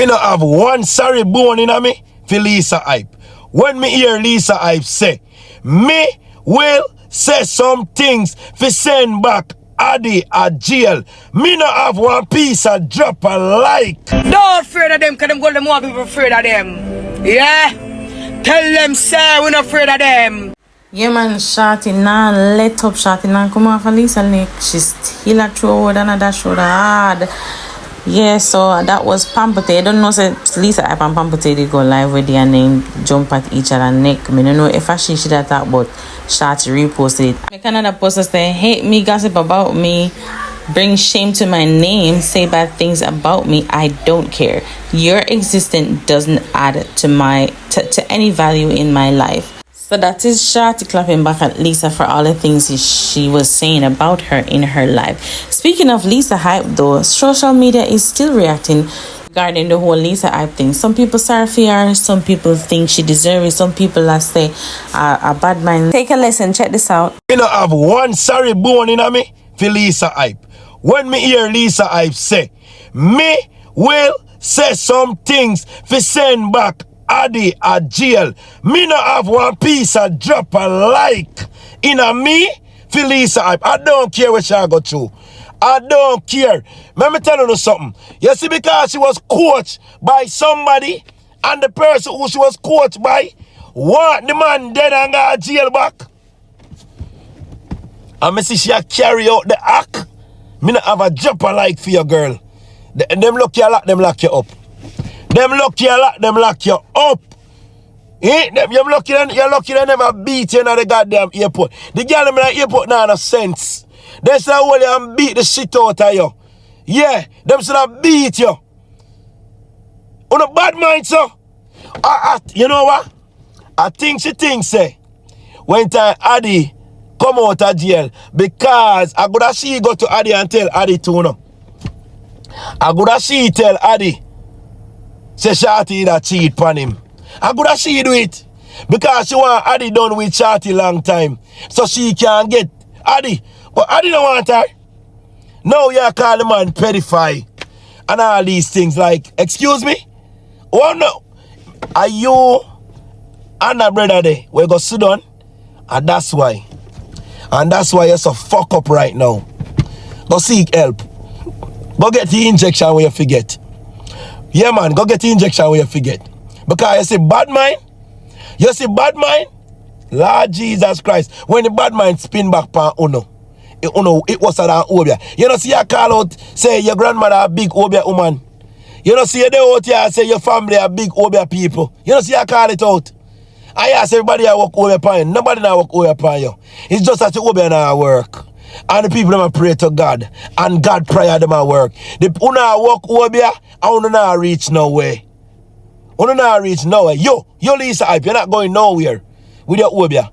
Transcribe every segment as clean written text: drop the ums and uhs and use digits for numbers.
Me no have one sorry bone in me for Lisa Hype. When me hear Lisa Hype say, me will say some things for send back Addy a jail. Me no have one piece of drop a like. Don't afraid of them, cause them got them more people afraid of them. Yeah? Tell them, sir, we're not afraid of them. Yeah, man, Shorty now let up Shorty now come off of Lisa Nick. She's still a throw and a dash hard. Yeah, so that was Pampute. I don't know, say Lisa Hype and Pampute they go live with their name, jump at each other neck. I don't know if I should that talk, but Shorty reposted it. I Canada poster say, hate me, gossip about me, bring shame to my name, say bad things about me. I don't care. Your existence doesn't add to any value in my life. So that is Shorty clapping back at Lisa for all the things she was saying about her in her life. Speaking of Lisa Hype though, social media is still reacting regarding the whole Lisa Hype thing. Some people sorry for her, some people think she deserves it, some people say a bad mind. Take a lesson, check this out. Me no have one sorry bone in me for Lisa Hype. When me hear Lisa Hype say, me will say some things for send back Addy a jail. Me no have one piece of drop a like in a me for Lisa Hype. I don't care what she go through. I don't care. Let me tell you something. You see, because she was coached by somebody and the person who she was coached by want the man dead and got jail back. And me see she carry out the act. Me not have a drop a like for your girl. Them lock you a lot, them lock you up. Them lucky a lot, them lock you up. You're lucky they never beat you in the goddamn airport. The girl in the airport now no sense. They say hold you and beat the shit out of you. Yeah, them should have beat you. On a bad mind, so. You know what? I think she thinks, say, when time Addy come out of jail, because I could have she go to Addy and tell Addy to no. I could have she tell Addy, say Shorty that cheat on him. I could have she do it. Because she want Addy done with Shorty long time. So she can get Addy. But Addy don't want her. Now you call the man pedophile. And all these things like, excuse me? Oh no. Are you and a brother there? We go sit down. And that's why. And that's why you're so fuck up right now. Go seek help. Go get the injection where you forget. Yeah, man, go get the injection where you forget. Because you see bad mind. You see bad mind. Lord Jesus Christ. When the bad mind spin back pan Uno. It was an Obia. You know, see you call out, say your grandmother a big Obia woman. You know, see you there out here, say your family a big Obia people. You know, see you call it out. I ask everybody I work Obia pan you. Nobody now work Obia pan you. It's just that the Obia now work. And the people them pray to God. And God prayer them at work. The una walk Obia and una not reach nowhere. Una not reach nowhere. Yo Lisa Hype, you're not going nowhere with your Obia.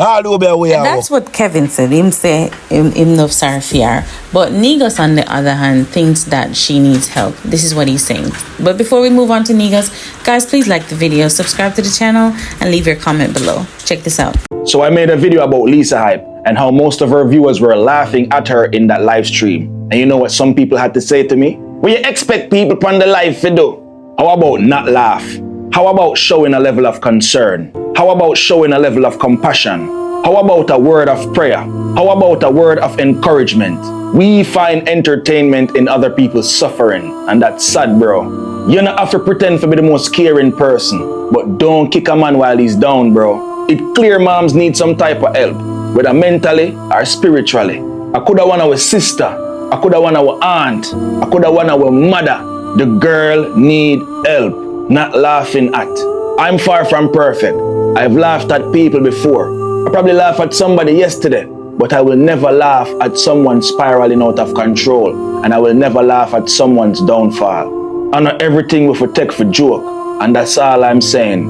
All Obia way. That's what Kevin said. Him say him no sorry for her. But Negus on the other hand thinks that she needs help. This is what he's saying. But before we move on to Negus, guys, please like the video, subscribe to the channel, and leave your comment below. Check this out. So I made a video about Lisa Hype and how most of her viewers were laughing at her in that live stream. And you know what some people had to say to me? What you expect people on the live to do? How about not laugh? How about showing a level of concern? How about showing a level of compassion? How about a word of prayer? How about a word of encouragement? We find entertainment in other people's suffering, and that's sad, bro. You don't have to pretend to be the most caring person, but don't kick a man while he's down, bro. It clear moms need some type of help, whether mentally or spiritually. I could have won our sister. I could have won our aunt. I could have won our mother. The girl need help, not laughing at. I'm far from perfect. I've laughed at people before. I probably laughed at somebody yesterday, but I will never laugh at someone spiraling out of control, and I will never laugh at someone's downfall. I know everything we for take for joke, and that's all I'm saying.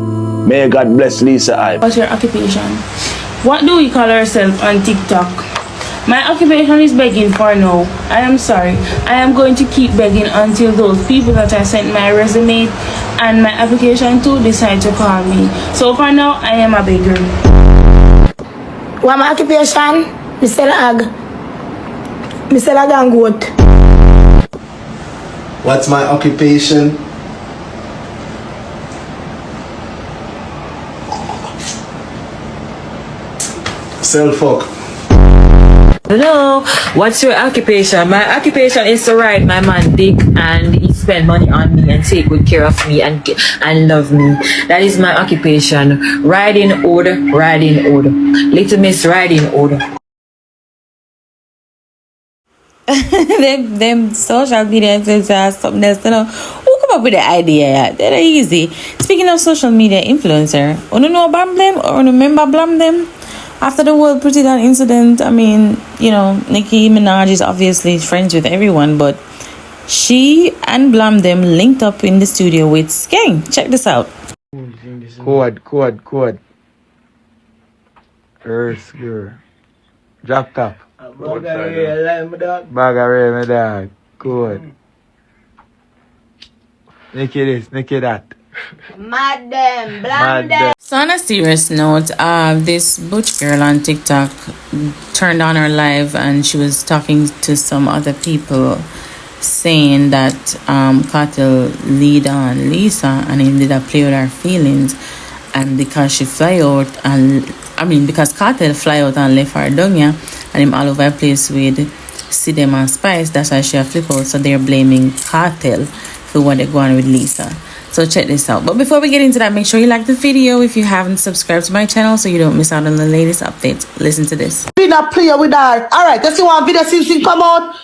May God bless Lisa Hype. What's your occupation? What do we call ourselves on TikTok? My occupation is begging for now. I am sorry. I am going to keep begging until those people that I sent my resume and my application to decide to call me. So for now, I am a beggar. What my occupation? Me sell ag. Me sell ag and goat. What's my occupation? Self-fuck. Hello, what's your occupation? My occupation is to ride my man dick, and he spend money on me and take good care of me and love me. That is my occupation. Riding hood, riding hood. Little Miss riding hood. them social media influencers are something else, you know. Who come up with the idea? Yeah? They're easy. Speaking of social media influencer, you know about them or remember blame them? After the whole Pretty Down incident, I mean, you know, Nicki Minaj is obviously friends with everyone, but she and Blam them linked up in the studio with Skeng. Check this out. Code. Earth girl. Drop top. Bagare, my dog. Code. Nicki this, Nicki that. Mad them, blam them. So on a serious note, this butch girl on TikTok turned on her live and she was talking to some other people saying that Kartel lead on Lisa and he did play with her feelings, and because she fly out and because Kartel fly out and left her down here and him all over the place with see them and Spice, that's why she flip out. So they're blaming Kartel for what they're going with Lisa. So check this out. But before we get into that, make sure you like the video if you haven't subscribed to my channel so you don't miss out on the latest updates. Listen to this. Been a player with her. Alright, you see one video since he come out.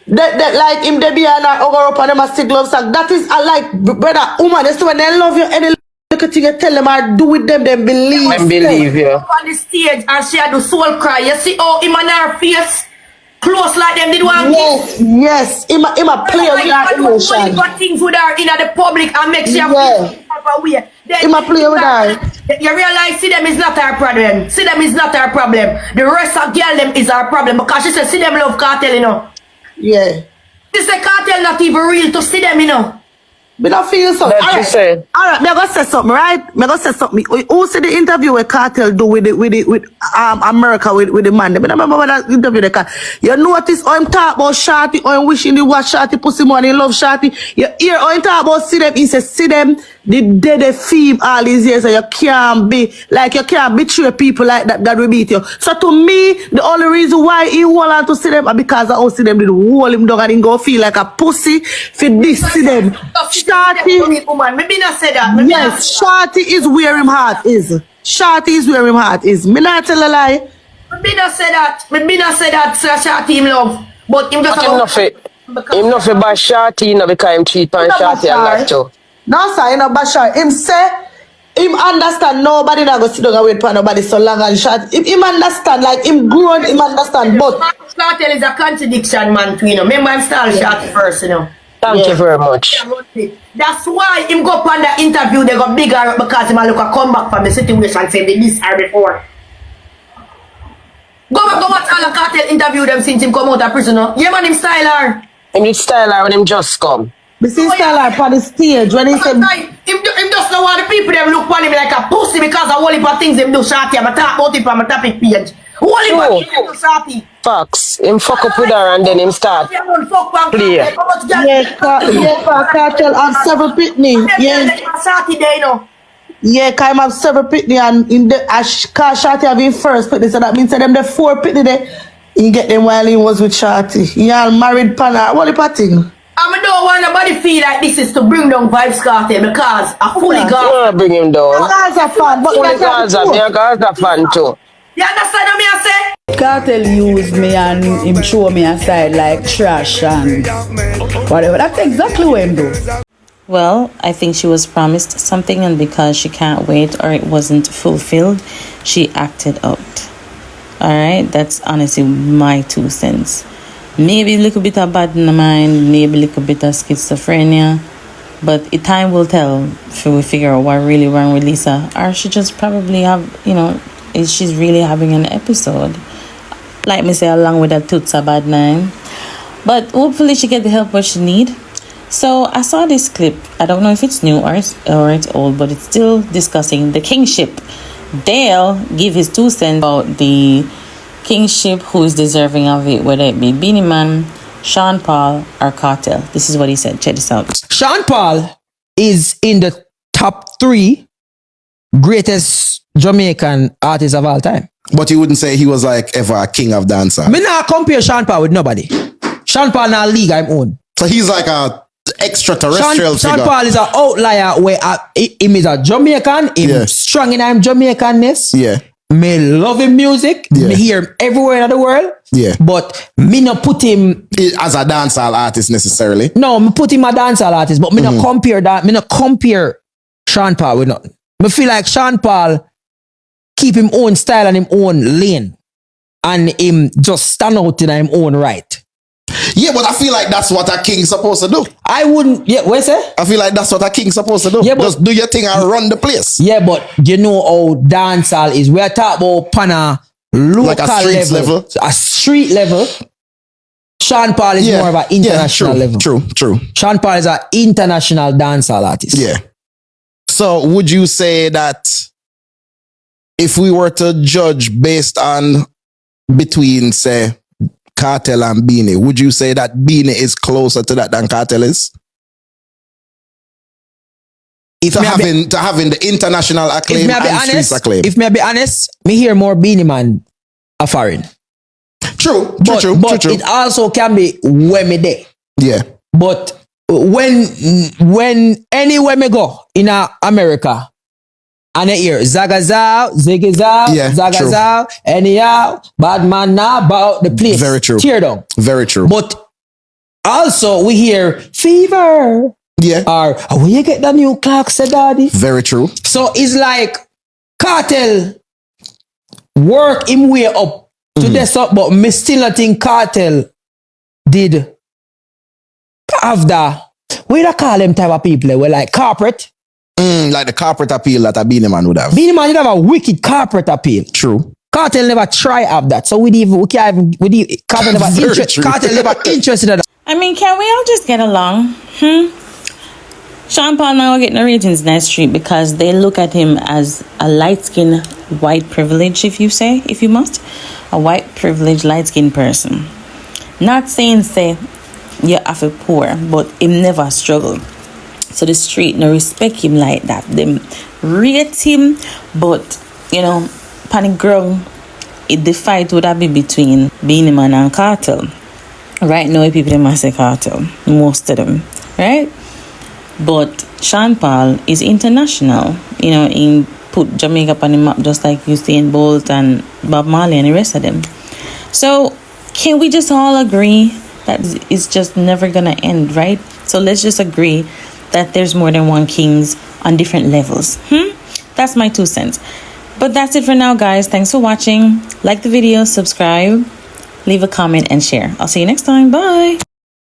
That like him they be and over up and them a stick love song. That is a like brother woman. You see when they love you any little thing you tell them or do with them, them believe. I believe you. On the stage and she had the soul cry. You see how him and her face close like them did one. Yes. Him a play with her emotion. You got things with her in the public and make sure him a play with her. You realize see them is not our problem. See them is not our problem. The rest of girl them is our problem because she said see them love Kartel, you know. Yeah. She said Kartel not even real to see them, you know. Me not feel so. That's she said. Alright, me gonna say something, right? Me gonna say something. Who see the interview with Kartel do with America with the man? Me remember when that interview they can. You notice how him talk about Shorty, how him wishing the watch Shorty pussy money, he love Shorty. You hear how him talk about see them, he says see them, the dead theme all these years, so you can't betray people like that, God will beat you. So to me, the only reason why he hold on to see them is because I see them did hold him down and he go feel like a pussy for this see them. Shorty, yes, Shorty is where him heart is. Shorty is where him heart is. Me not tell a lie. Me not say that, sir, Shorty him love. But him just him not for bash Shorty, you know, because him cheat on Shorty and that too. No, sir, you know, Bashar. Him say, him understand nobody not go sit down and wait for nobody so long and short. Him understand, like him grown, him understand, but Kartel is a contradiction, man, too, you know. Remember him style Shorty first, you know. Thank you very much. That's why him go up on the interview, they got bigger up because him a look a come back from the situation saying they this her before. Go watch all the Kartel interview them since him come out of prison, no? Yeah, man, him style her. Him did style her when him just come. We see style her on the stage when he said him just don't want the people them look on him like a pussy because of all the things them do Shorty. I'm talk about it from my topic page. All the things do Shorty. Facts. Him fuck up with her and then him start play. Yeah, Kartel have several pitney. Yeah, Kaim have several pitney and in the Shorty have his first pitney, so that means that them the 4 pitney there. He get them while he was with Shorty. He all married panel. What the thing? I don't want nobody feel like this is to bring down VYBZ KARTEL because I fully got. You bring him down. Gaza fan, but fully Gaza, me a Gaza fan too. You understand what me I say? Kartel used me and him show me a side like trash and whatever. That's exactly what him do. Well, I think she was promised something and because she can't wait or it wasn't fulfilled, she acted out. Alright, that's honestly my 2 cents. Maybe a little bit of bad in the mind, maybe a little bit of schizophrenia, but time will tell if we figure out what really wrong with Lisa, or she just probably have, you know, she's really having an episode, like me say, along with that toots a bad name. But hopefully she get the help what she need. So I saw this clip. I don't know if it's new or it's old, but it's still discussing the kingship. Dale give his 2 cents about the kingship, who is deserving of it, whether it be Beanie Man Sean Paul or Cartel? This is what he said. Check this out. Sean Paul is in the top 3 greatest Jamaican artists of all time. But you wouldn't say he was like ever a king of dancehall. Me not compare Sean Paul with nobody. Sean Paul now league I'm own. So he's like a extraterrestrial Sean figure. Paul is an outlier where him is a Jamaican. Him strong in him Jamaicanness. Yeah. Me love him music. Me hear him everywhere in the world. Yeah. But me not put him as a dancehall artist necessarily. No, me put him a dancehall artist, but me not compare that. Me not compare Sean Paul with nothing. Me feel like Sean Paul keep him own style and him own lane. And him just stand out in him own right. Yeah, but I feel like that's what a king's supposed to do. I wouldn't, what you say? I feel like that's what a king's supposed to do. Yeah, but, just do your thing and run the place. Yeah, but you know how dancehall is. We're talking about pana local like a street level. A street level. Sean Paul is more of an international level. True. Sean Paul is an international dancehall artist. Yeah. So would you say that if we were to judge based on between, say, Kartel and Beanie, would you say that Beanie is closer to that than Kartel is? To having the international acclaim and street acclaim. If me be honest, me hear more Beanie Man a foreign. True. But it also can be when me there. Yeah. But when anywhere me go in America, and I hear Zagazaw, Ziggyzaw, Zagazaw, anyhow, bad man now about the place. Very true. Tear down. Very true. But also we hear fever. Yeah. Or where you get the new clock, said daddy? Very true. So it's like Kartel work him way up to this up, but me still not think Kartel did have that. What do you call them type of people? We're like corporate. Like the corporate appeal that a Beanie Man would have. Beanie Man would have a wicked corporate appeal. True. Kartel never try have that. So Kartel never interested in that. I mean, can we all just get along? Sean Paul now getting the ratings in that street because they look at him as a light-skinned white privilege, if you must. A white privileged light-skinned person. Not saying you have a poor, but him never struggle. So the street no respect him like that. Them rate him, but panic ground, the fight would have been between Beanie Man and Kartel. Right now, people them must say Kartel, most of them, right? But Sean Paul is international. He put Jamaica on the map just like Usain Bolt and Bob Marley and the rest of them. So can we just all agree that it's just never gonna end, right? So let's just agree that there's more than one kings on different levels. That's my 2 cents. But that's it for now, guys. Thanks for watching. Like the video, subscribe, leave a comment, and share. I'll see you next time. Bye.